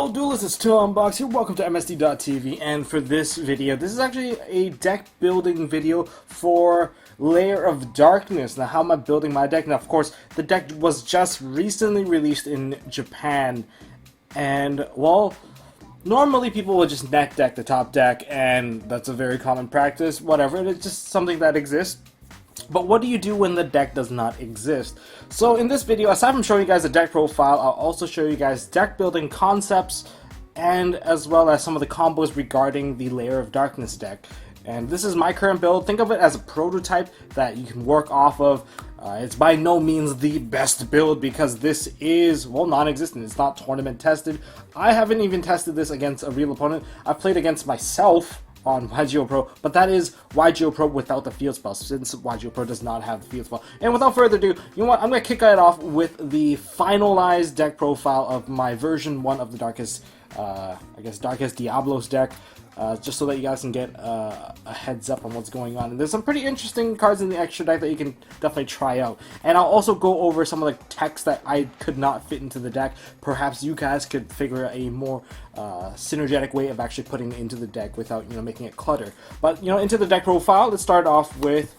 Hello Duelist, it's Unbox here, welcome to MST.TV, and for this video, this is actually a deck building video for Lair of Darkness. Now, how am I building my deck? Now, of course, the deck was just recently released in Japan, and, well, normally people will just net deck the top deck, and that's a very common practice, whatever, it's just something that exists. But what do you do when the deck does not exist? So in this video, aside from showing you guys the deck profile, I'll also show you guys deck building concepts and as well as some of the combos regarding the Lair of Darkness deck. And this is my current build. Think of it as a prototype that you can work off of. It's by no means the best build because this is, well, non-existent. It's not tournament tested. I haven't even tested this against a real opponent. I've played against myself on YGO Pro, but that is YGO Pro without the field spell, since YGO Pro does not have the field spell. And without further ado, you know what, I'm going to kick it off with the finalized deck profile of my version 1 of the Darkest Diabolos deck, just so that you guys can get a heads up on what's going on. And there's some pretty interesting cards in the extra deck that you can definitely try out. And I'll also go over some of the text that I could not fit into the deck. Perhaps you guys could figure out a more synergetic way of actually putting it into the deck without, making it clutter. But, into the deck profile, let's start off with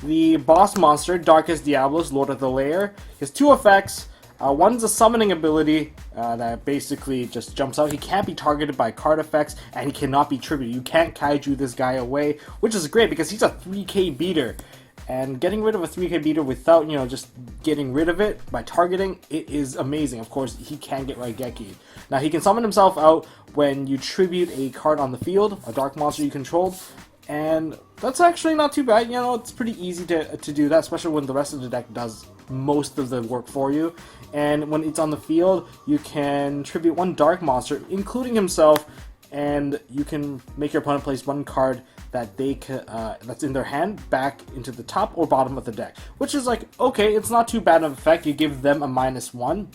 the boss monster, Darkest Diabolos, Lord of the Lair. He has two effects. One's a summoning ability that basically just jumps out. He can't be targeted by card effects, and he cannot be tributed. You can't kaiju this guy away, which is great because he's a 3k beater. And getting rid of a 3k beater without, just getting rid of it by targeting, it is amazing. Of course, he can get Raigeki. Now, he can summon himself out when you tribute a card on the field, a dark monster you controlled, and that's actually not too bad. It's pretty easy to do that, especially when the rest of the deck does most of the work for you. And when it's on the field, you can tribute one dark monster, including himself, and you can make your opponent place one card that that's in their hand back into the top or bottom of the deck, which is like, okay, it's not too bad of an effect. You give them a -1,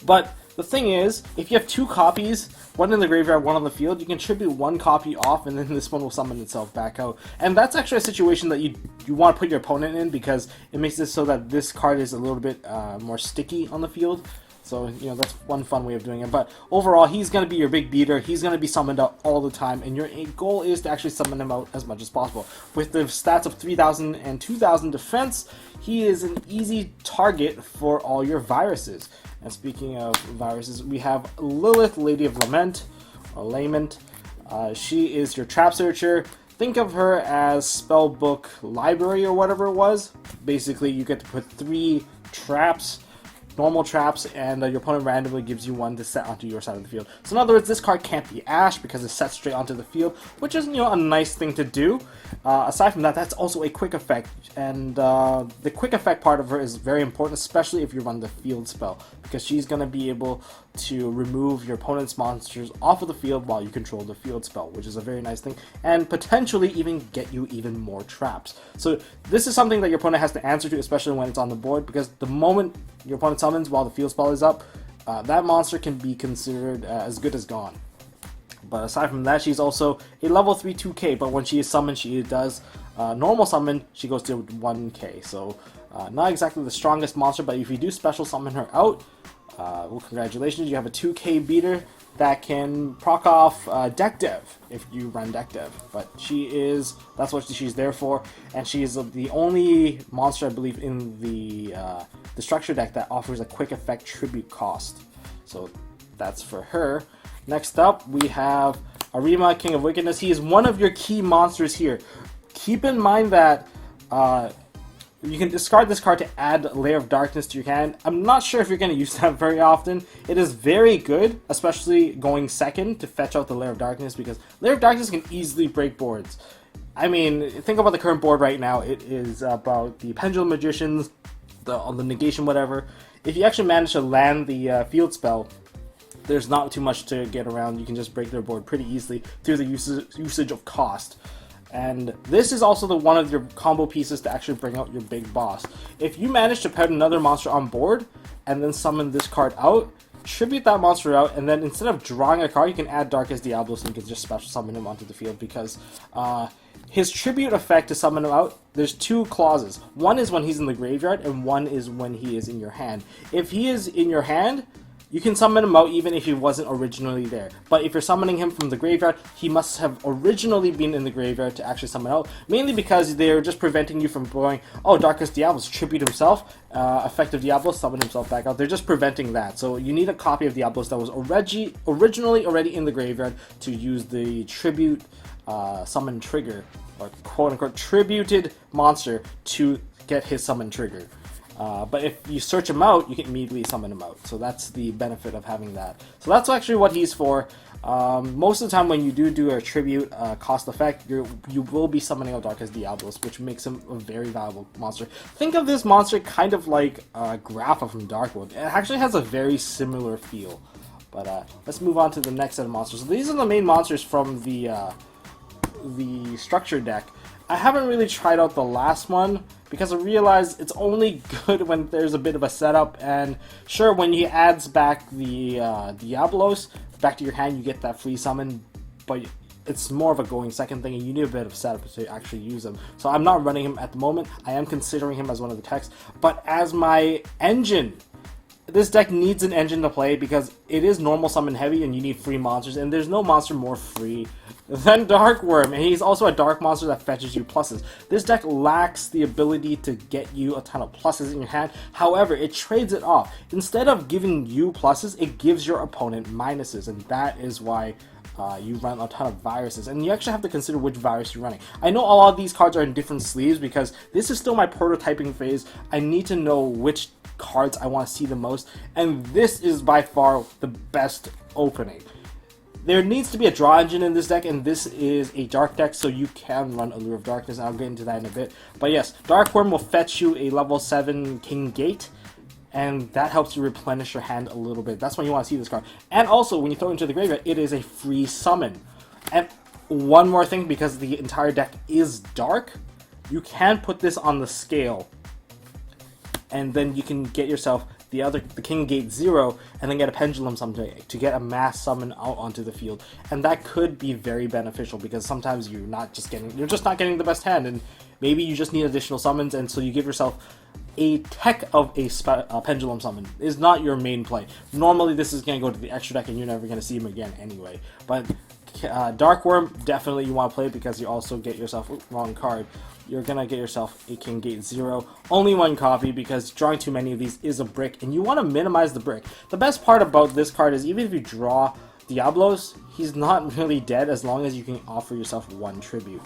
but the thing is, if you have two copies, one in the graveyard, one on the field, you can tribute one copy off, and then this one will summon itself back out. And that's actually a situation that you want to put your opponent in, because it makes it so that this card is a little bit more sticky on the field. So, that's one fun way of doing it. But overall, he's going to be your big beater. He's going to be summoned out all the time, and your goal is to actually summon him out as much as possible. With the stats of 3,000 and 2,000 defense, he is an easy target for all your viruses. And speaking of viruses, we have Lilith, Lady of Lament, or Lament. She is your trap searcher. Think of her as Spellbook Library or whatever it was. Basically, you get to put 3 traps, normal traps, and your opponent randomly gives you one to set onto your side of the field. So in other words, this card can't be Ash because it's set straight onto the field, which is, a nice thing to do. Aside from that, that's also a quick effect, and the quick effect part of her is very important, especially if you run the field spell, because she's going to be able to remove your opponent's monsters off of the field while you control the field spell, which is a very nice thing, and potentially even get you even more traps. So this is something that your opponent has to answer to, especially when it's on the board, because the moment your opponent summons while the field spell is up, that monster can be considered as good as gone. But aside from that, she's also a level 3 2k, but when she is summoned, she does normal summon, she goes to 1k. So not exactly the strongest monster, but if you do special summon her out, well, congratulations, you have a 2k beater that can proc off deck dev if you run deck dev. But that's what she's there for, and she is the only monster, I believe, in the structure deck that offers a quick effect tribute cost. So that's for her. Next up, we have Arima, King of Wickedness. He is one of your key monsters here. Keep in mind that you can discard this card to add Lair of Darkness to your hand. I'm not sure if you're going to use that very often. It is very good, especially going second to fetch out the Lair of Darkness, because Lair of Darkness can easily break boards. I mean, think about the current board right now. It is about the Pendulum Magicians, the negation, whatever. If you actually manage to land the field spell, there's not too much to get around. You can just break their board pretty easily through the usage of cost. And this is also one of your combo pieces to actually bring out your big boss. If you manage to put another monster on board and then summon this card out, tribute that monster out, and then instead of drawing a card, you can add Darkest Diabolos and you can just special summon him onto the field, because his tribute effect to summon him out, there's 2 clauses. One is when he's in the graveyard, and one is when he is in your hand. If he is in your hand, you can summon him out even if he wasn't originally there. But if you're summoning him from the graveyard, he must have originally been in the graveyard to actually summon out. Mainly because they're just preventing you from going, oh, Darkest Diabolos, tribute himself, effective Diabolos, summon himself back out. They're just preventing that. So you need a copy of Diabolos that was originally already in the graveyard to use the tribute summon trigger, or quote-unquote tributed monster to get his summon trigger. But if you search him out, you can immediately summon him out. So that's the benefit of having that. So that's actually what he's for. Most of the time when you do a tribute cost effect, you will be summoning out Darkest Diabolos, which makes him a very valuable monster. Think of this monster kind of like Grapha from Darkwood. It actually has a very similar feel. But let's move on to the next set of monsters. So these are the main monsters from the structure deck. I haven't really tried out the last one because I realized it's only good when there's a bit of a setup, and sure, when he adds back the Diabolos back to your hand, you get that free summon, but it's more of a going second thing and you need a bit of setup to actually use him. So I'm not running him at the moment. I am considering him as one of the techs, but as my engine, this deck needs an engine to play because it is normal summon heavy and you need free monsters, and there's no monster more free than Darkworm, and he's also a dark monster that fetches you pluses. This deck lacks the ability to get you a ton of pluses in your hand. However, it trades it off. Instead of giving you pluses, it gives your opponent minuses, and that is why you run a ton of viruses, and you actually have to consider which virus you're running. I know all of these cards are in different sleeves because this is still my prototyping phase. I need to know which cards I want to see the most, and this is by far the best opening. There needs to be a draw engine in this deck, and this is a dark deck, so you can run a Lair of Darkness, and I'll get into that in a bit. But yes, Darkworm will fetch you a level 7 King Gate, and that helps you replenish your hand a little bit. That's when you want to see this card. And also, when you throw it into the graveyard, it is a free summon. And one more thing, because the entire deck is dark, you can put this on the scale, and then you can get yourself the King Gate 0, and then get a Pendulum Summon to get a mass summon out onto the field. And that could be very beneficial because sometimes you're just not getting the best hand, and maybe you just need additional summons, and so you give yourself a tech of a Pendulum Summon is not your main play. Normally this is going to go to the extra deck and you're never going to see him again anyway. But Darkworm, definitely you want to play because you also get yourself, wrong card, you're going to get yourself a King Gate 0. Only one copy because drawing too many of these is a brick, and you want to minimize the brick. The best part about this card is even if you draw Diabolos, he's not really dead as long as you can offer yourself one tribute.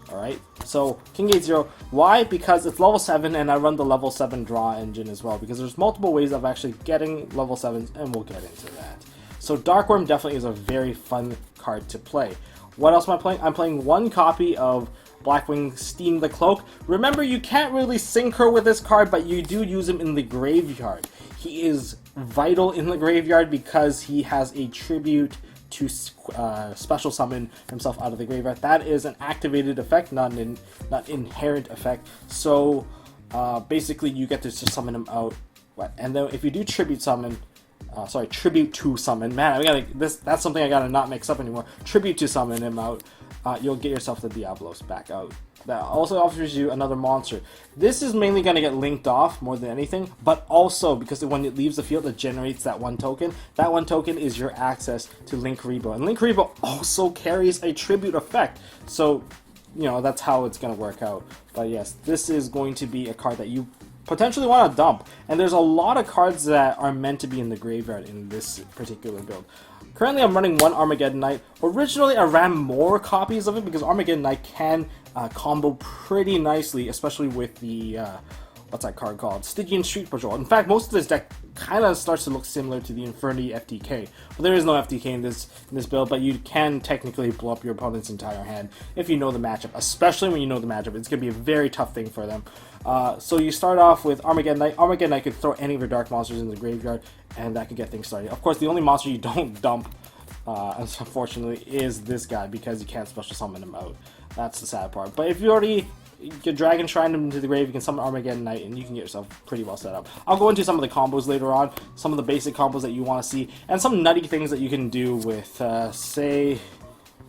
Alright, so King Gate 0. Why? Because it's level 7 and I run the level 7 draw engine as well, because there's multiple ways of actually getting level 7s, and we'll get into that. So Darkworm definitely is a very fun card to play. What else am I playing? I'm playing one copy of Blackwing Steam the Cloak. Remember, you can't really synchro with this card, but you do use him in the graveyard. He is vital in the graveyard because he has a tribute to special summon himself out of the graveyard. That is an activated effect, not inherent effect. So basically you get to just summon him out. And then if you do tribute summon, tribute to summon, man, that's something I gotta not mix up anymore. Tribute to summon him out, you'll get yourself the Diabolos back out. That also offers you another monster. This is mainly going to get linked off more than anything, but also because when it leaves the field, it generates that one token. That one token is your access to Link Rebo, and Link Rebo also carries a tribute effect. So, you know, that's how it's going to work out. But yes, this is going to be a card that you potentially want to dump, and there's a lot of cards that are meant to be in the graveyard in this particular build. Currently, I'm running one Armageddon Knight. Originally, I ran more copies of it because Armageddon Knight can combo pretty nicely, especially with the, what's that card called? Stygian Street Patrol. In fact, most of this deck kind of starts to look similar to the Infinity FTK. But there is no FTK in this build, but you can technically blow up your opponent's entire hand if you know the matchup, especially when you know the matchup. It's going to be a very tough thing for them. So you start off with Armageddon Knight. Armageddon Knight could throw any of your dark monsters in the graveyard, and that could get things started. Of course, the only monster you don't dump, unfortunately, is this guy, because you can't special summon him out. That's the sad part. But if you already get Dragon Shrine him into the grave, you can summon Armageddon Knight, and you can get yourself pretty well set up. I'll go into some of the combos later on, some of the basic combos that you want to see, and some nutty things that you can do with, say,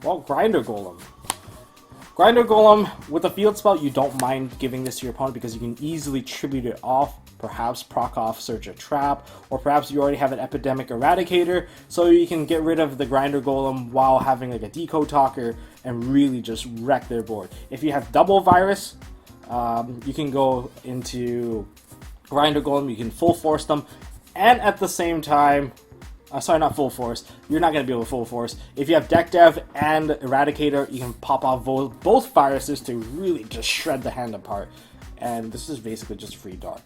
well, Grinder Golem. Grinder Golem, with a field spell, you don't mind giving this to your opponent because you can easily tribute it off perhaps proc off Search a Trap, or perhaps you already have an Epidemic Eradicator, so you can get rid of the Grinder Golem while having like a Decode Talker and really just wreck their board. If you have double Virus, you can go into Grinder Golem, you can full force them, and at the same time, sorry, not full force. You're not going to be able to full force. If you have Deck Dev and Eradicator, you can pop off both viruses to really just shred the hand apart. And this is basically just free Dark.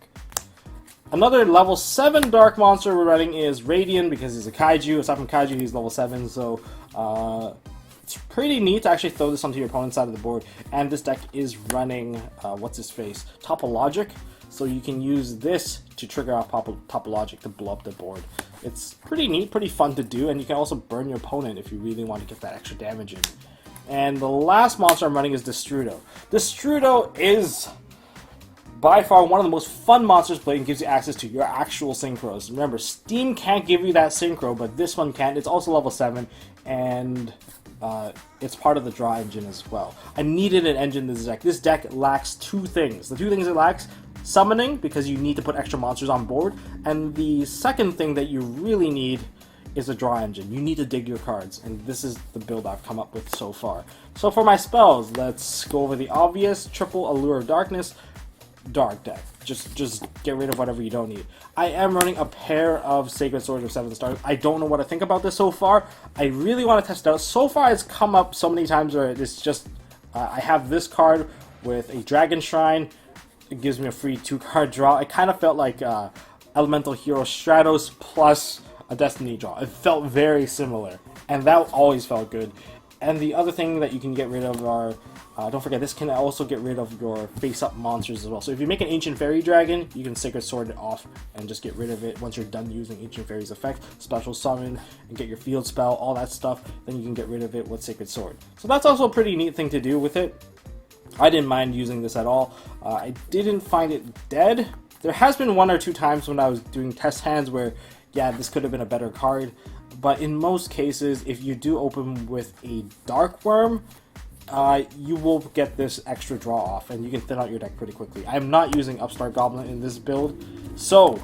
Another level 7 Dark monster we're running is Radiant, because he's a Kaiju. Aside from Kaiju, he's level 7, so it's pretty neat to actually throw this onto your opponent's side of the board. And this deck is running, what's-his-face, Topologic. So you can use this to trigger off Topologic to blow up the board. It's pretty neat, pretty fun to do, and you can also burn your opponent if you really want to get that extra damage in. And the last monster I'm running is Destrudo. Destrudo is by far one of the most fun monsters to play and gives you access to your actual synchros. Remember, Steam can't give you that synchro, but this one can. It's also level 7, and it's part of the draw engine as well. I needed an engine in this deck. This deck lacks 2 things. The 2 things it lacks: summoning, because you need to put extra monsters on board, and the second thing that you really need is a draw engine. You need to dig your cards, and this is the build I've come up with so far. So for my spells, let's go over the obvious. Triple Lair of Darkness, Dark deck. Just get rid of whatever you don't need. I am running a pair of Sacred Swords of 7 stars. I don't know what to think about this so far. I really want to test it out. So far it's come up so many times where it's just, I have this card with a Dragon Shrine. It gives me a free 2-card draw. It kind of felt like Elemental Hero Stratos plus a Destiny draw. It felt very similar, and that always felt good. And the other thing that you can get rid of are, don't forget, this can also get rid of your face-up monsters as well. So if you make an Ancient Fairy Dragon, you can Sacred Sword it off and just get rid of it once you're done using Ancient Fairy's effect, Special Summon, and get your Field Spell, all that stuff. Then you can get rid of it with Sacred Sword. So that's also a pretty neat thing to do with it. I didn't mind using this at all. I didn't find it dead. There has been 1 or 2 times when I was doing test hands where, yeah, this could have been a better card. But in most cases, if you do open with a Dark Worm, you will get this extra draw off, and you can thin out your deck pretty quickly. I'm not using Upstart Goblin in this build. So,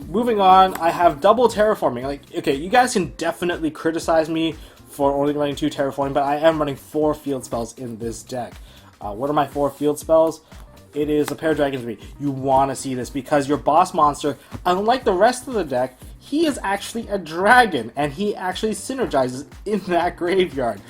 moving on, I have double Terraforming. Like, okay, you guys can definitely criticize me for only running 2 Terraforming, but I am running 4 field spells in this deck. What are my 4 field spells? It is a pair of Dragon's Reed. You want to see this because your boss monster, unlike the rest of the deck, he is actually a dragon, and he actually synergizes in that graveyard.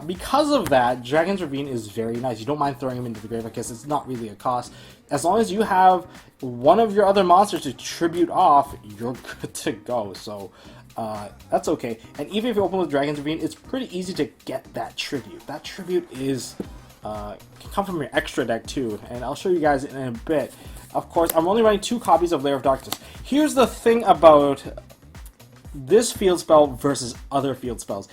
Because of that, Dragon's Ravine is very nice. You don't mind throwing him into the grave because it's not really a cost. As long as you have one of your other monsters to tribute off, you're good to go. So that's okay. And even if you open with Dragon's Ravine, it's pretty easy to get that tribute. That tribute is can come from your extra deck too, and I'll show you guys in a bit. Of course, I'm only running 2 copies of Lair of Darkness. Here's the thing about this field spell versus other field spells.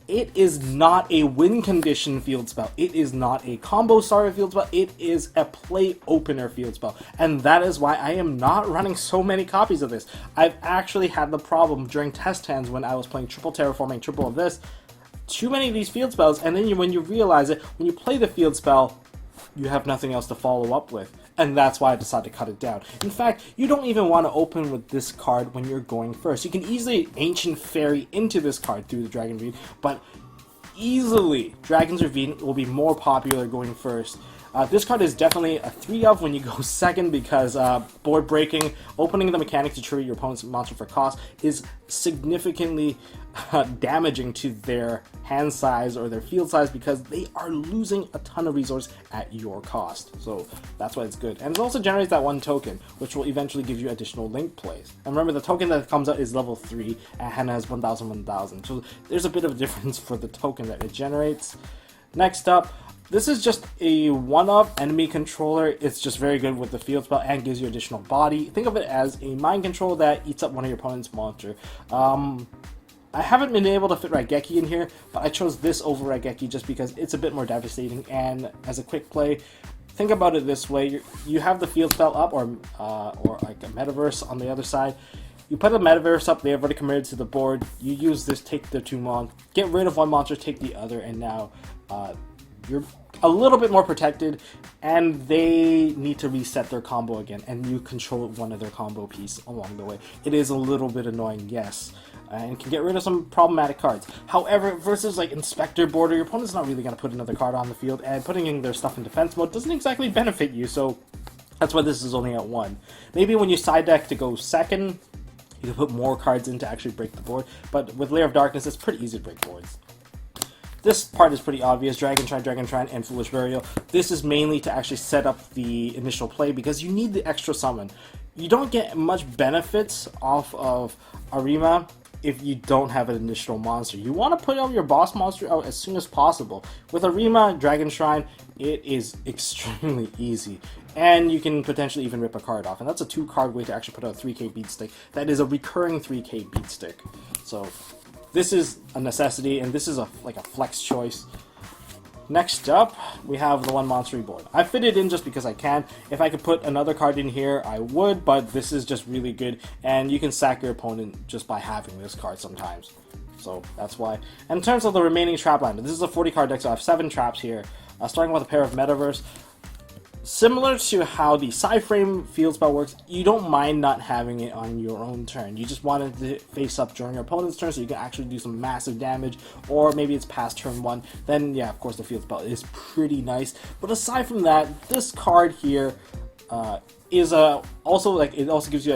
It is not a win condition field spell. It is not a combo starter field spell. It is a play opener field spell. And that is why I am not running so many copies of this. I've actually had the problem during test hands when I was playing triple Terraforming, triple of this. Too many of these field spells, and then when you realize it, when you play the field spell, you have nothing else to follow up with. And that's why I decided to cut it down. In fact, you don't even want to open with this card when you're going first. You can easily Ancient Fairy into this card through the Dragon Ravine, but easily Dragon's Ravine will be more popular going first. This card is definitely a 3 of when you go second because board breaking, opening the mechanic to trigger your opponent's monster for cost is significantly damaging to their hand size or their field size because they are losing a ton of resource at your cost. So that's why it's good. And it also generates that 1 token, which will eventually give you additional link plays. And remember, the token that comes out is level 3 and has 1000, 1000. So there's a bit of a difference for the token that it generates. Next up, this is just a 1-up enemy controller. It's just very good with the field spell and gives you additional body. Think of it as a mind control that eats up one of your opponent's monster. I haven't been able to fit Raigeki in here, but I chose this over Raigeki just because it's a bit more devastating. And as a quick play, think about it this way: you have the field spell up, or like a Metaverse on the other side. You put the Metaverse up, they have already committed to the board. You use this, take the 2 mon, get rid of 1 monster, take the other, and now you're a little bit more protected, and they need to reset their combo again, and you control one of their combo piece along the way. It is a little bit annoying, yes, and can get rid of some problematic cards. However, versus like Inspector Border, your opponent's not really going to put another card on the field, and putting in their stuff in defense mode doesn't exactly benefit you, so that's why this is only at 1. Maybe when you side deck to go second, you can put more cards in to actually break the board, but with Lair of Darkness, it's pretty easy to break boards. This part is pretty obvious, Dragon Shrine, and Foolish Burial. This is mainly to actually set up the initial play because you need the extra summon. You don't get much benefits off of Arima if you don't have an additional monster. You want to put out your boss monster out as soon as possible. With Arima, Dragon Shrine, it is extremely easy. And you can potentially even rip a card off. And that's a 2-card way to actually put out a 3k beat stick. That is a recurring 3k beat stick. So this is a necessity, and this is like a flex choice. Next up, we have the 1 monster board. I fit it in just because I can. If I could put another card in here, I would, but this is just really good, and you can sack your opponent just by having this card sometimes. So that's why. And in terms of the remaining trap line, this is a 40 card deck, so I have 7 traps here. Starting with a pair of Metaverse. Similar to how the Psy-Frame field spell works, you don't mind not having it on your own turn. You just want it to face up during your opponent's turn so you can actually do some massive damage, or maybe it's past turn 1. Then, yeah, of course, the field spell is pretty nice. But aside from that, this card here is also like it also gives you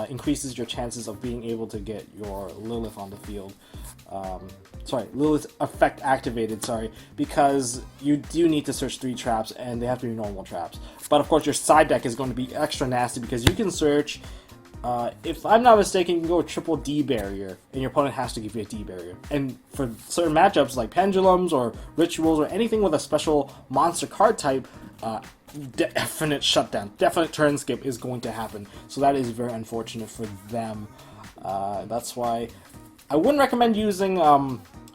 increases your chances of being able to get your Lilith on the field. Lilith effect activated, because you do need to search 3 traps, and they have to be normal traps. But of course, your side deck is going to be extra nasty, because you can search, if I'm not mistaken, you can go triple D barrier, and your opponent has to give you a D barrier. And for certain matchups, like Pendulums, or Rituals, or anything with a special monster card type, definite shutdown, definite turn skip is going to happen. So that is very unfortunate for them. That's why I wouldn't recommend using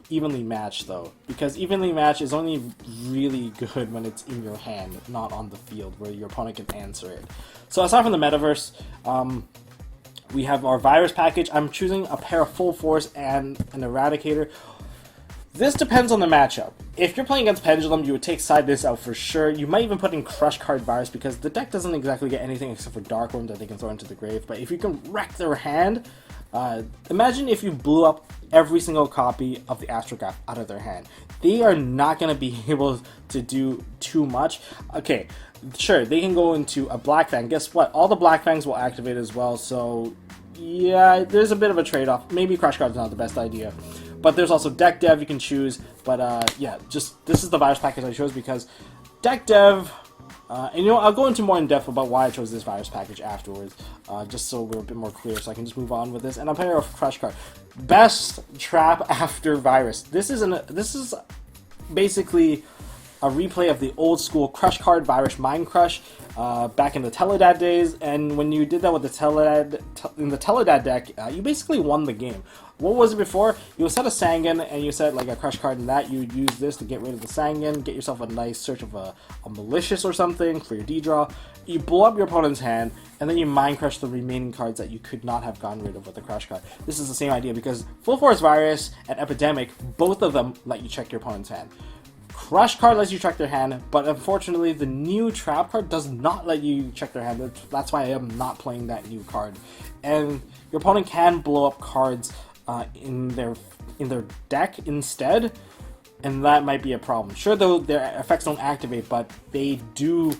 Evenly Matched, though, because Evenly Matched is only really good when it's in your hand, not on the field, where your opponent can answer it. So aside from the Metaverse, we have our Virus package. I'm choosing a pair of Full Force and an Eradicator. This depends on the matchup. If you're playing against Pendulum, you would take side this out for sure. You might even put in Crush Card Virus, because the deck doesn't exactly get anything except for Dark Worm that they can throw into the grave. But if you can wreck their hand, imagine if you blew up every single copy of the Astrograph out of their hand. They are not going to be able to do too much. Okay, sure, they can go into a Black Fang. Guess what? All the Black Fangs will activate as well, so yeah, there's a bit of a trade-off. Maybe Crush Card is not the best idea. But there's also Deck Dev you can choose. But yeah, this is the Virus package I chose because Deck Dev, and you know, I'll go into more in depth about why I chose this Virus package afterwards, just so we're a bit more clear, so I can just move on with this. And I'll pair of Crush Card. Best trap after Virus. This is basically a replay of the old school Crush Card Virus Mind Crush back in the Teledad days, and when you did that with the Teledad deck, you basically won the game. What was it before? You would set a Sangan, and you set like a Crush Card in that. You would use this to get rid of the Sangan, get yourself a nice search of a Malicious or something for your D-draw. You blow up your opponent's hand, and then you Mind Crush the remaining cards that you could not have gotten rid of with the Crush Card. This is the same idea, because Full Force Virus and Epidemic, both of them let you check your opponent's hand. Crush Card lets you check their hand, but unfortunately the new Trap card does not let you check their hand. That's why I am not playing that new card. And your opponent can blow up cards in their deck instead, and that might be a problem. Sure, though, their effects don't activate, but they do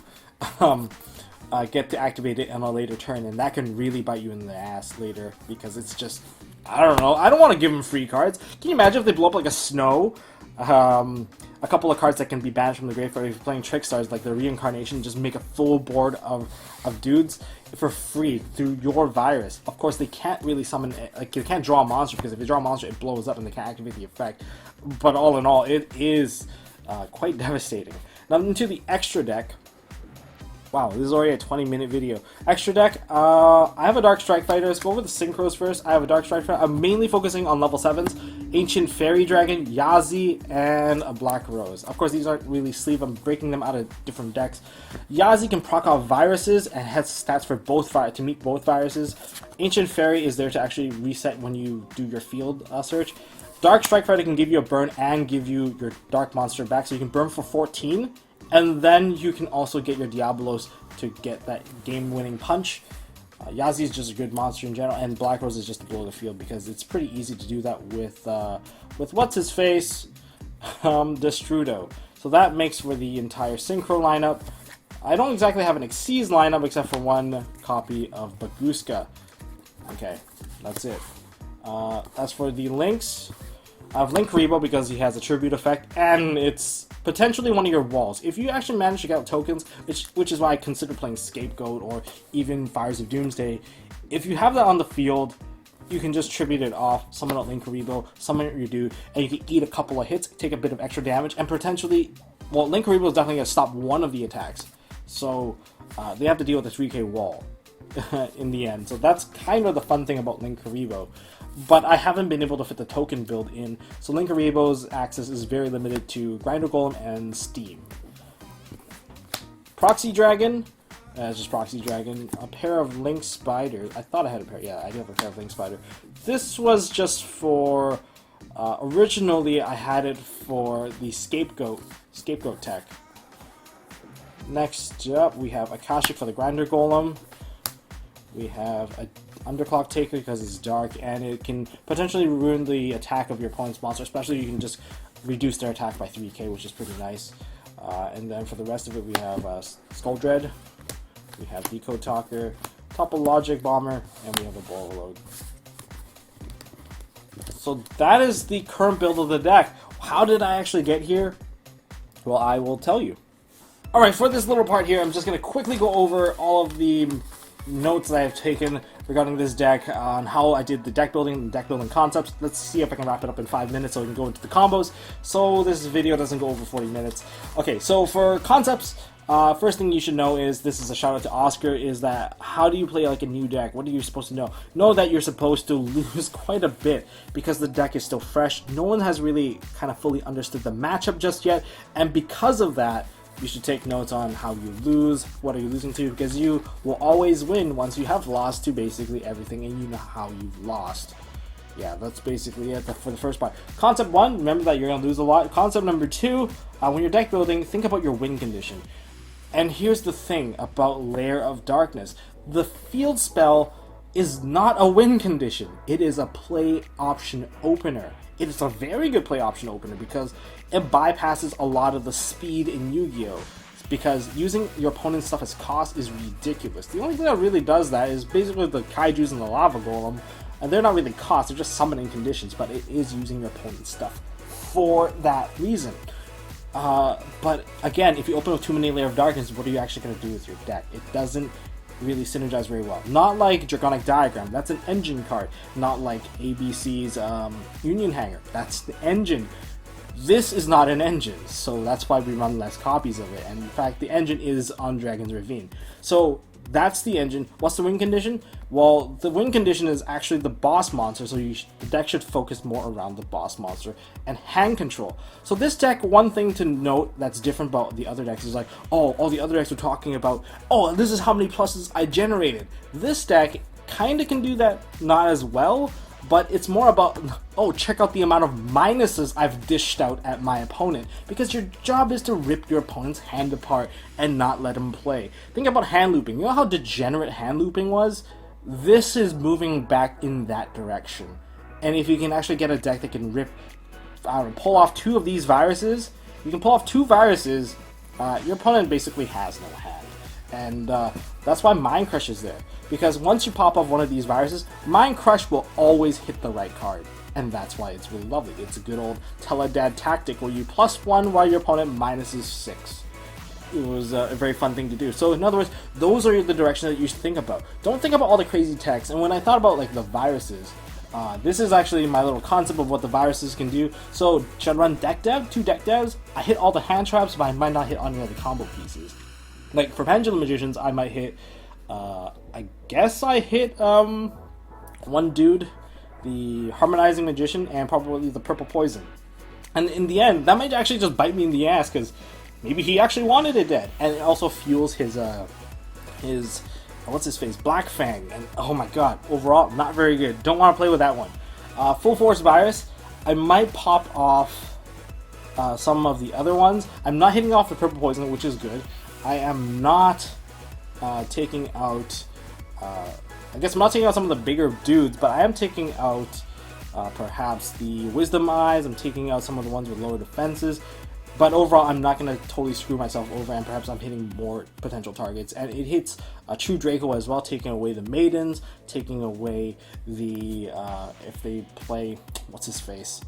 get to activate it on a later turn, and that can really bite you in the ass later, because it's just, I don't know, I don't want to give them free cards. Can you imagine if they blow up like a Snow? A couple of cards that can be banished from the graveyard. If you're playing Trickstars, like the Reincarnation, just make a full board of dudes for free through your Virus. Of course, they can't really summon, like, they can't draw a monster, because if they draw a monster, it blows up and they can't activate the effect. But all in all, it is quite devastating. Now into the extra deck. Wow, this is already a 20-minute video. Extra deck, I have a Dark Strike Fighter. Let's go over the Synchros first. I have a Dark Strike Fighter. I'm mainly focusing on level 7s. Ancient Fairy Dragon, Yazi, and a Black Rose. Of course, these aren't really sleeve. I'm breaking them out of different decks. Yazi can proc off viruses and has stats for both to meet both viruses. Ancient Fairy is there to actually reset when you do your field search. Dark Strike Fighter can give you a burn and give you your Dark Monster back, so you can burn for 14, and then you can also get your Diabolos to get that game-winning punch. Yazi is just a good monster in general, and Black Rose is just to blow the field because it's pretty easy to do that with what's-his-face, Destrudo. So that makes for the entire Synchro lineup. I don't exactly have an Xyz lineup except for one copy of Baguska. Okay, that's it. As for the links, I have Link Rebo because he has a tribute effect, and it's potentially one of your walls. If you actually manage to get out tokens, which is why I consider playing Scapegoat or even Fires of Doomsday, if you have that on the field, you can just tribute it off, summon out Link Rebo, summon your dude, and you can eat a couple of hits, take a bit of extra damage, and potentially, well, Link Rebo is definitely going to stop one of the attacks. So they have to deal with the 3k wall in the end. So that's kind of the fun thing about Link Rebo. But I haven't been able to fit the token build in, so Link Rebo's access is very limited to Grinder Golem and Steam. Proxy Dragon, it's just Proxy Dragon. A pair of Link Spider. I thought I had a pair. Yeah, I do have a pair of Link Spider. This was just for. Originally, I had it for the Scapegoat tech. Next up, we have Akashic for the Grinder Golem. We have a Underclock Taker because it's dark and it can potentially ruin the attack of your opponent's monster, especially you can just reduce their attack by 3k, which is pretty nice. And then for the rest of it, we have Skull Dread, we have Decode Talker, Topologic Bomber, and we have a Borreload. So that is the current build of the deck. How did I actually get here? Well, I will tell you. Alright, for this little part here, I'm just going to quickly go over all of the notes that I've taken regarding this deck on how I did the deck building concepts. Let's see if I can wrap it up in 5 minutes so we can go into the combos, so this video doesn't go over 40 minutes. Okay, so for concepts, first thing you should know is, this is a shout out to Oscar, is that how do you play like a new deck? What are you supposed to know? Know that you're supposed to lose quite a bit because the deck is still fresh. No one has really kind of fully understood the matchup just yet, and because of that, you should take notes on how you lose, what are you losing to, because you will always win once you have lost to basically everything and you know how you've lost. Yeah, that's basically it for the first part. Concept 1, remember that you're going to lose a lot. Concept number 2, when you're deck building, think about your win condition. And here's the thing about Lair of Darkness. The field spell is not a win condition. It is a play option opener. It is a very good play option opener because it bypasses a lot of the speed in Yu-Gi-Oh! Because using your opponent's stuff as cost is ridiculous. The only thing that really does that is basically the Kaijus and the Lava Golem, and they're not really cost, they're just summoning conditions, but it is using your opponent's stuff for that reason. But again, if you open with too many Lair of Darkness, what are you actually going to do with your deck? It doesn't really synergize very well. Not like Draconic Diagram, that's an engine card. Not like ABC's Union Hanger, that's the engine. This is not an engine, so that's why we run less copies of it, and in fact the engine is on Dragon's Ravine. So that's the engine. What's the win condition? Well, the win condition is actually the boss monster, so the deck should focus more around the boss monster and hand control. So this deck, one thing to note that's different about the other decks is like, oh, all the other decks are talking about, oh, this is how many pluses I generated. This deck kind of can do that, not as well, but it's more about, oh, check out the amount of minuses I've dished out at my opponent, because your job is to rip your opponent's hand apart and not let him play. Think about hand looping. You know how degenerate hand looping was? This is moving back in that direction. And if you can actually get a deck that can rip, pull off 2 of these viruses, you can pull off 2 viruses, your opponent basically has no hand. And that's why Mind Crush is there. Because once you pop off one of these viruses, Mind Crush will always hit the right card. And that's why it's really lovely. It's a good old Teledad tactic where you +1 while your opponent minuses 6. It was a very fun thing to do. So in other words, those are the directions that you should think about. Don't think about all the crazy text. And when I thought about like the viruses, this is actually my little concept of what the viruses can do. So should I run deck dev? 2 deck devs? I hit all the hand traps, but I might not hit any of the combo pieces. Like for Pendulum Magicians, I might hit, I guess I hit one dude, the Harmonizing Magician, and probably the Purple Poison. And in the end, that might actually just bite me in the ass, because maybe he actually wanted it dead. And it also fuels his what's his face, Black Fang. And oh my god, overall, not very good. Don't want to play with that one. Full Force Virus, I might pop off some of the other ones. I'm not hitting off the purple poison, which is good. I am not taking out... I guess I'm not taking out some of the bigger dudes, but I am taking out perhaps the Wisdom Eyes. I'm taking out some of the ones with lower defenses. But overall, I'm not going to totally screw myself over, and perhaps I'm hitting more potential targets. And it hits a True Draco as well, taking away the Maidens, taking away the, if they play, what's his face?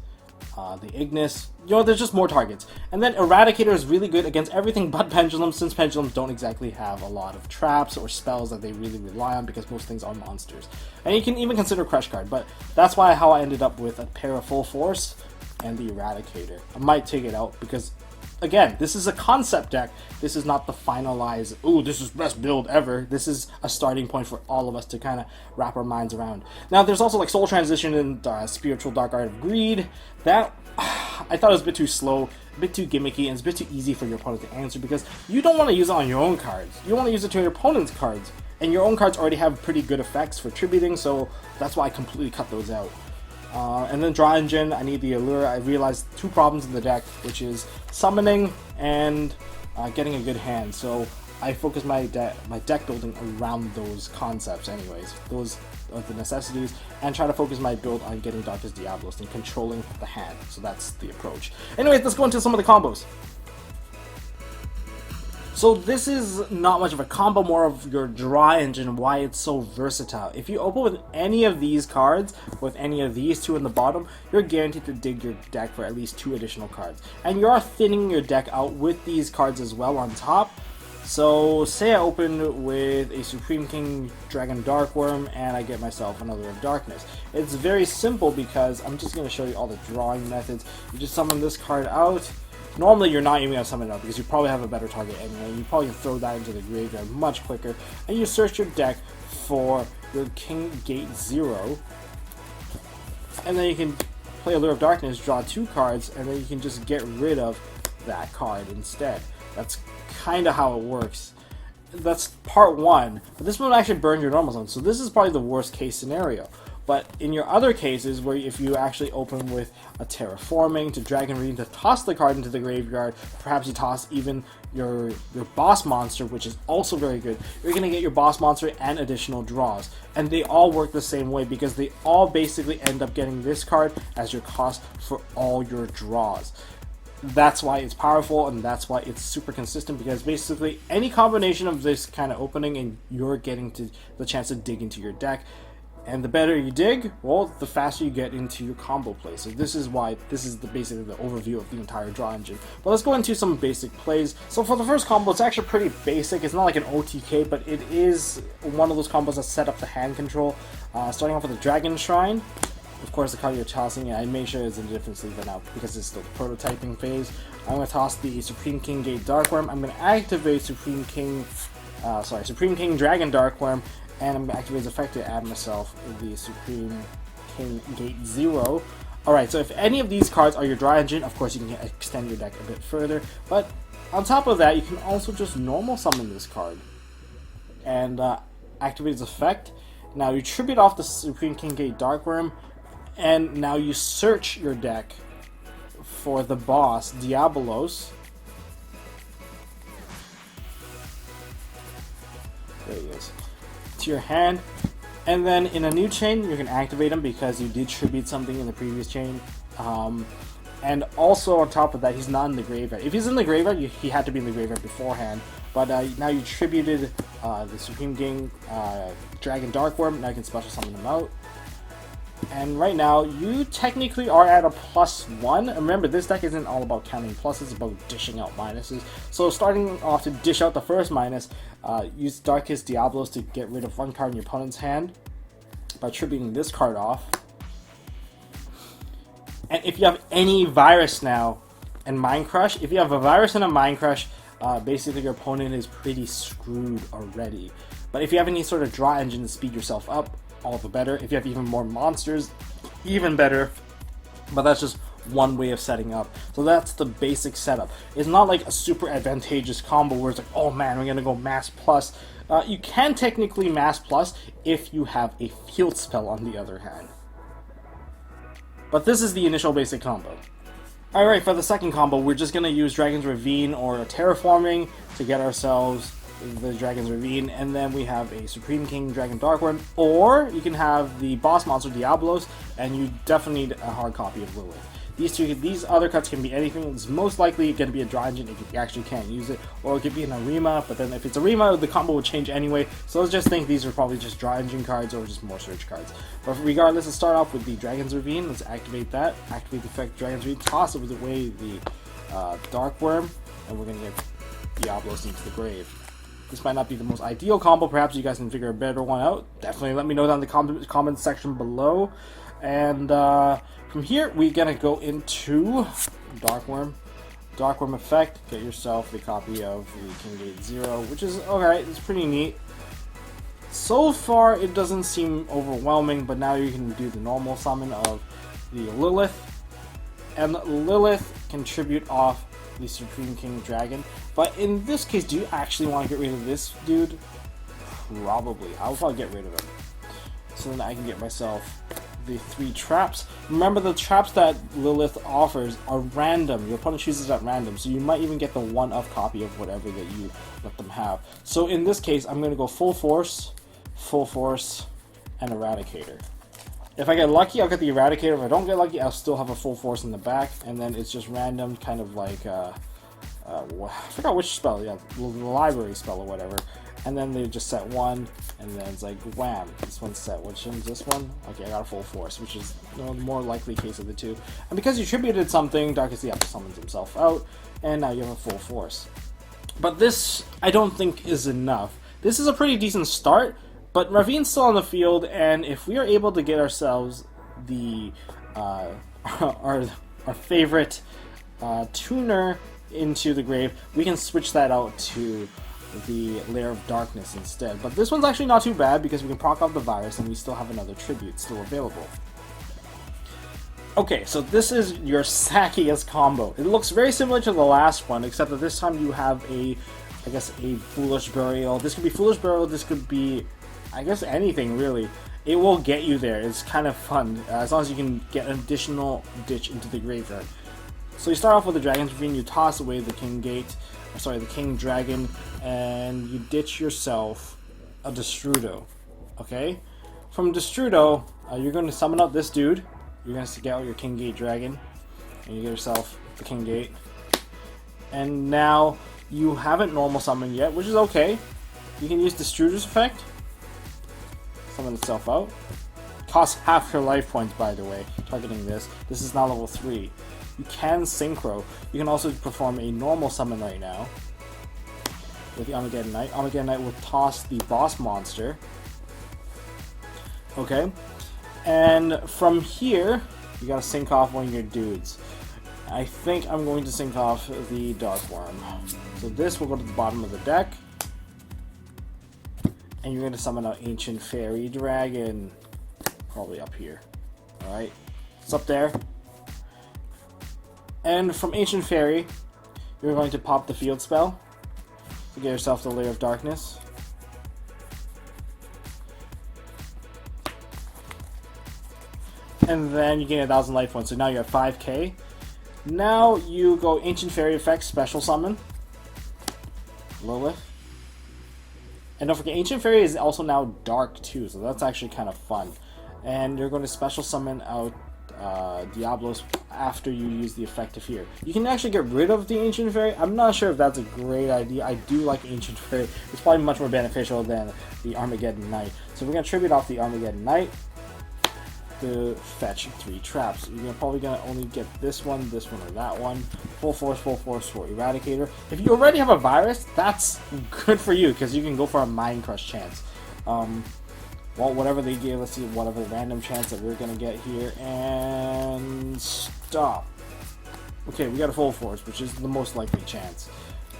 The Ignis. You know, there's just more targets. And then Eradicator is really good against everything but Pendulums, since Pendulums don't exactly have a lot of traps or spells that they really rely on, because most things are monsters. And you can even consider Crush Card, but that's how I ended up with a pair of Full Force and the Eradicator. I might take it out because, again, this is a concept deck. This is not the finalized, ooh, this is best build ever. This is a starting point for all of us to kind of wrap our minds around. Now, there's also like Soul Transition and Spiritual Dark Art of Greed. That, I thought it was a bit too slow, a bit too gimmicky, and it's a bit too easy for your opponent to answer, because you don't want to use it on your own cards. You want to use it to your opponent's cards. And your own cards already have pretty good effects for tributing, so that's why I completely cut those out. And then Draw Engine, I need the Allure. I realized two problems in the deck, which is summoning and getting a good hand. So I focus my deck building around those concepts anyways. Those are the necessities, and try to focus my build on getting Darkest Diabolos and controlling the hand. So that's the approach. Anyways, let's go into some of the combos. So this is not much of a combo, more of your draw engine, why it's so versatile. If you open with any of these cards, with any of these two in the bottom, you're guaranteed to dig your deck for at least 2 additional cards. And you are thinning your deck out with these cards as well on top. So say I open with a Supreme King Dragon Darkworm and I get myself another Lair of Darkness. It's very simple because I'm just going to show you all the drawing methods. You just summon this card out. Normally you're not even going to summon it out because you probably have a better target anyway. You probably can throw that into the graveyard much quicker. And you search your deck for your King Gate 0. And then you can play a Lair of Darkness, draw 2 cards, and then you can just get rid of that card instead. That's kind of how it works. That's part 1. But this will actually burn your normal zone. So this is probably the worst case scenario. But in your other cases, where if you actually open with a Terraforming to Dragon Ravine to toss the card into the graveyard, perhaps you toss even your boss monster, which is also very good, you're going to get your boss monster and additional draws. And they all work the same way because they all basically end up getting this card as your cost for all your draws. That's why it's powerful, and that's why it's super consistent, because basically any combination of this kind of opening and you're getting to the chance to dig into your deck. And the better you dig, well, the faster you get into your combo play. So this is why this is basically the overview of the entire draw engine. But let's go into some basic plays. So for the first combo, it's actually pretty basic. It's not like an OTK, but it is one of those combos that set up the hand control. Starting off with the Dragon Shrine. Of course, the card you're tossing, I made sure it's in a different sleeve for now because it's still the prototyping phase. I'm going to toss the Supreme King Gate Darkworm. I'm going to activate Supreme King Dragon Darkworm. And I'm going to activate its effect to add myself the Supreme King Gate 0. Alright, so if any of these cards are your draw engine, of course you can extend your deck a bit further. But on top of that, you can also just normal summon this card. And activate its effect. Now you tribute off the Supreme King Gate Darkworm. And now you search your deck for the boss, Diabolos. There he is. To your hand, and then in a new chain you can activate him because you did tribute something in the previous chain, and also on top of that, he's not in the graveyard. If he's in the graveyard, he had to be in the graveyard beforehand, but now you tributed the Supreme King Dragon Darkworm. Now you can special summon him out. And right now, you technically are at a +1. And remember, this deck isn't all about counting pluses, it's about dishing out minuses. So starting off to dish out the first minus, use Darkest Diabolos to get rid of 1 card in your opponent's hand by tributing this card off. And if you have any Virus now and Mind Crush, if you have a Virus and a Mind Crush, basically your opponent is pretty screwed already. But if you have any sort of draw engine to speed yourself up, all the better. If you have even more monsters, even better. But that's just one way of setting up. So that's the basic setup. It's not like a super advantageous combo where it's like, oh man, we're gonna go mass plus. You can technically mass plus if you have a field spell on the other hand. But this is the initial basic combo. Alright, for the second combo, we're just going to use Dragon's Ravine or Terraforming to get ourselves the Dragon's Ravine, and then we have a Supreme King Dragon Darkworm, or you can have the boss monster Diabolos, and you definitely need a hard copy of Lilith. These other cuts can be anything. It's most likely going to be a draw engine if you actually can't use it, or it could be an Arima, but then if it's Arima, the combo will change anyway, so let's just think these are probably just draw engine cards or just more search cards. But regardless, let's start off with the Dragon's Ravine. Let's activate that. Activate the effect Dragon's Ravine, toss it away the Darkworm, and we're going to get Diabolos into the grave. This might not be the most ideal combo. Perhaps you guys can figure a better one out. Definitely let me know down in the comment section below. And from here, we're going to go into Darkworm. Darkworm effect. Get yourself a copy of the King Gate 0, which is alright. It's pretty neat. So far, it doesn't seem overwhelming, but now you can do the normal summon of the Lilith. And Lilith can tribute off the Supreme King Dragon. But in this case, do you actually want to get rid of this dude? Probably. I'll probably get rid of him. So then I can get myself the 3 traps. Remember, the traps that Lilith offers are random. Your opponent chooses at random, so you might even get the 1-of copy of whatever that you let them have. So in this case, I'm going to go full force, and Eradicator. If I get lucky, I'll get the Eradicator. If I don't get lucky, I'll still have a full force in the back, and then it's just random, kind of like I forgot which spell, yeah, the library spell or whatever. And then they just set 1, and then it's like wham, this one's set. Which one's this one? Okay, I got a full force, which is the more likely case of the two. And because you tributed something, Darkest Diablo summons himself out, and now you have a full force. But this, I don't think, is enough. This is a pretty decent start, but Ravine's still on the field, and if we are able to get ourselves the our favorite tuner into the grave, we can switch that out to the Lair of Darkness instead. But this one's actually not too bad because we can proc off the virus and we still have another tribute still available. Okay, so this is your sackiest combo. It looks very similar to the last one, except that this time you have I guess a Foolish Burial. This could be Foolish Burial, this could be, I guess, anything really. It will get you there. It's kind of fun, as long as you can get an additional ditch into the graveyard. So you start off with the Dragon's Ravine, you toss away the the King Dragon, and you ditch yourself a Destrudo. Okay? From Destrudo, you're going to summon up this dude. You're going to get out your King Gate Dragon, and you get yourself the King Gate. And now you haven't normal summoned yet, which is okay. You can use Destrudo's effect, summon itself out. Costs half your life points, by the way, targeting this. This is now level 3. You can Synchro. You can also perform a normal summon right now with the Armageddon Knight. Armageddon Knight will toss the boss monster. Okay? And from here, you gotta sync off one of your dudes. I think I'm going to sync off the Darkworm. So this will go to the bottom of the deck. And you're going to summon an Ancient Fairy Dragon. Probably up here. Alright? It's up there. And from Ancient Fairy, you're going to pop the field spell to get yourself the Lair of Darkness. And then you gain 1,000 life points, so now you're at 5k. Now you go Ancient Fairy effect, special summon Lilith. And don't forget, Ancient Fairy is also now dark too, so that's actually kind of fun. And you're going to special summon out Diabolos after you use the effective here. You can actually get rid of the Ancient Fairy. I'm not sure if that's a great idea. I do like Ancient Fairy. It's probably much more beneficial than the Armageddon Knight. So we're going to tribute off the Armageddon Knight to fetch 3 traps. You're probably going to only get this one, or that one. Full force for Eradicator. If you already have a virus, that's good for you, because you can go for a Mind Crush chance. Well, whatever they give, let's see whatever random chance that we're going to get here, and stop. Okay, we got a full force, which is the most likely chance.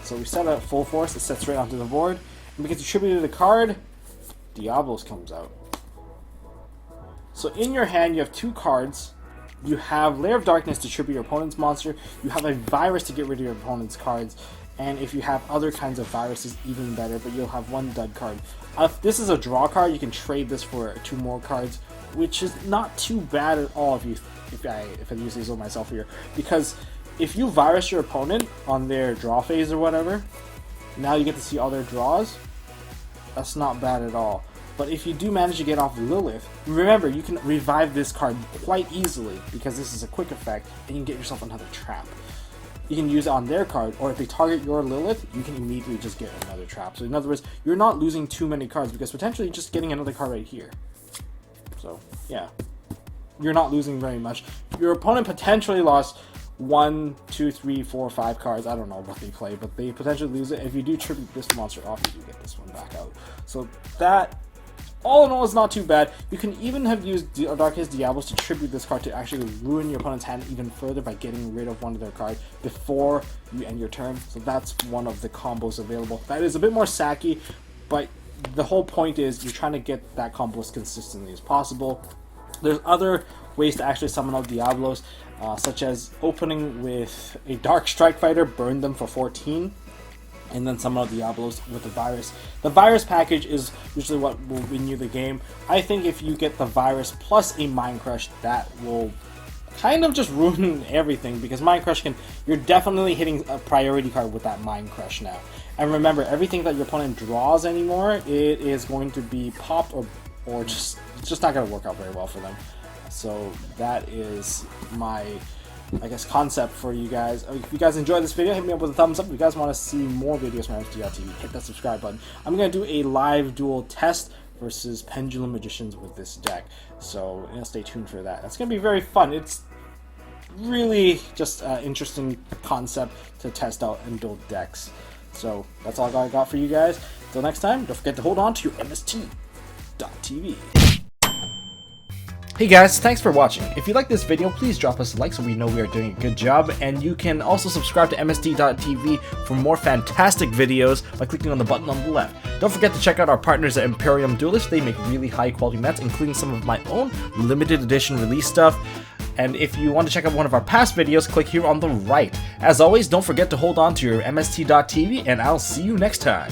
So we set a full force, it sets right onto the board, and because you attributed a card, Diabolos comes out. So in your hand, you have 2 cards. You have Lair of Darkness to tribute your opponent's monster. You have a virus to get rid of your opponent's cards. And if you have other kinds of viruses, even better, but you'll have 1 dud card. If this is a draw card, you can trade this for 2 more cards, which is not too bad at all if you if I use these on myself here, because if you virus your opponent on their draw phase or whatever, now you get to see all their draws. That's not bad at all. But if you do manage to get off Lilith, remember, you can revive this card quite easily because this is a quick effect, and you can get yourself another trap. You can use it on their card, or if they target your Lilith, you can immediately just get another trap. So in other words, you're not losing too many cards because potentially you're just getting another card right here. So yeah, you're not losing very much. Your opponent potentially lost 1, 2, 3, 4, 5 cards. I don't know what they play, but they potentially lose it. If you do tribute this monster off, you do get this one back out. So that, all in all, is not too bad. You can even have used Darkness Diabolos to tribute this card to actually ruin your opponent's hand even further by getting rid of one of their cards before you end your turn. So that's one of the combos available. That is a bit more sacky, but the whole point is you're trying to get that combo as consistently as possible. There's other ways to actually summon out Diabolos, such as opening with a Dark Strike Fighter, burn them for 14, and then summon out Diabolos with the virus. The virus package is usually what will win you the game. I think if you get the virus plus a Mind Crush, that will kind of just ruin everything, because Mind Crush you're definitely hitting a priority card with that Mind Crush now. And remember, everything that your opponent draws anymore, it is going to be popped or it's just not going to work out very well for them. So that is my, I guess, concept for you guys. If you guys enjoyed this video, hit me up with a thumbs up. If you guys want to see more videos from MST.TV, hit that subscribe button. I'm going to do a live duel test versus Pendulum Magicians with this deck. So stay tuned for that. It's going to be very fun. It's really just an interesting concept to test out and build decks. So that's all I got for you guys. Until next time, don't forget to hold on to your MST.TV. Hey guys, thanks for watching. If you like this video, please drop us a like so we know we are doing a good job, and you can also subscribe to MST.TV for more fantastic videos by clicking on the button on the left. Don't forget to check out our partners at Imperium Duelist. They make really high quality mats, including some of my own limited edition release stuff. And if you want to check out one of our past videos, click here on the right. As always, don't forget to hold on to your MST.TV, and I'll see you next time.